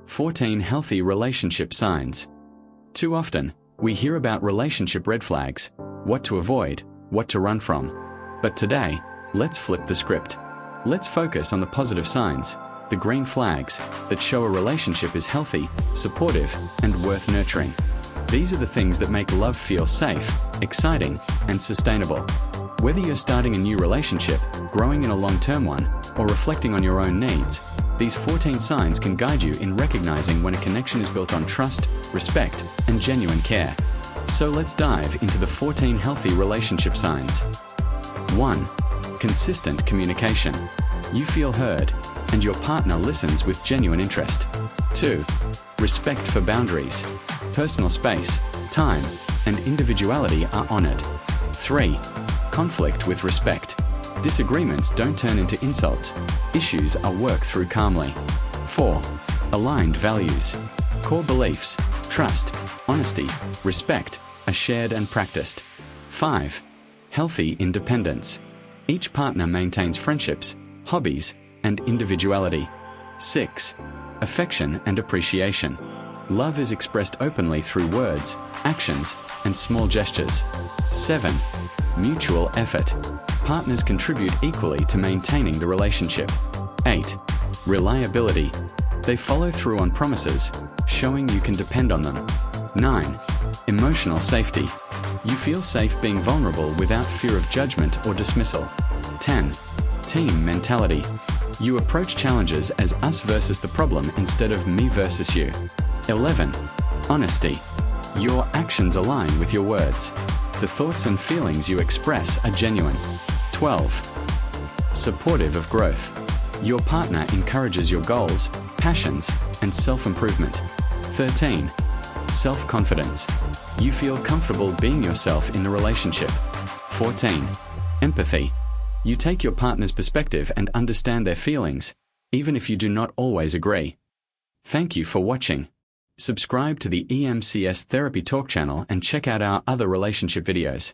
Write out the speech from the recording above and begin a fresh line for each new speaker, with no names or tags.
14 healthy relationship signs. Too often, we hear about relationship red flags, what to avoid, what to run from. But today, let's flip the script. Let's focus on the positive signs, the green flags that show a relationship is healthy, supportive, and worth nurturing. These are the things that make love feel safe, exciting, and sustainable. Whether you're starting a new relationship, growing in a long-term one, or reflecting on your own needs, these 14 signs can guide you in recognizing when a connection is built on trust, respect, and genuine care. So let's dive into the 14 healthy relationship signs. 1. Consistent communication. You feel heard, and your partner listens with genuine interest. 2. Respect for boundaries. Personal space, time, and individuality are honored. 3. Conflict with respect. Disagreements don't turn into insults. Issues are worked through calmly. 4. Aligned values. Core beliefs, trust, honesty, respect are shared and practiced. 5. Healthy independence. Each partner maintains friendships, hobbies, and individuality. 6. Affection and appreciation. Love is expressed openly through words, actions, and small gestures. 7. Mutual effort. Partners contribute equally to maintaining the relationship. 8. Reliability. They follow through on promises, showing you can depend on them. 9. Emotional safety. You feel safe being vulnerable without fear of judgment or dismissal. 10. Team mentality. You approach challenges as us versus the problem instead of me versus you. 11. Honesty. Your actions align with your words. The thoughts and feelings you express are genuine. 12. Supportive of growth. Your partner encourages your goals, passions, and self-improvement. 13. Self-confidence. You feel comfortable being yourself in the relationship. 14. Empathy. You take your partner's perspective and understand their feelings, even if you do not always agree. Thank you for watching. Subscribe to the EMCS Therapy Talk channel and check out our other relationship videos.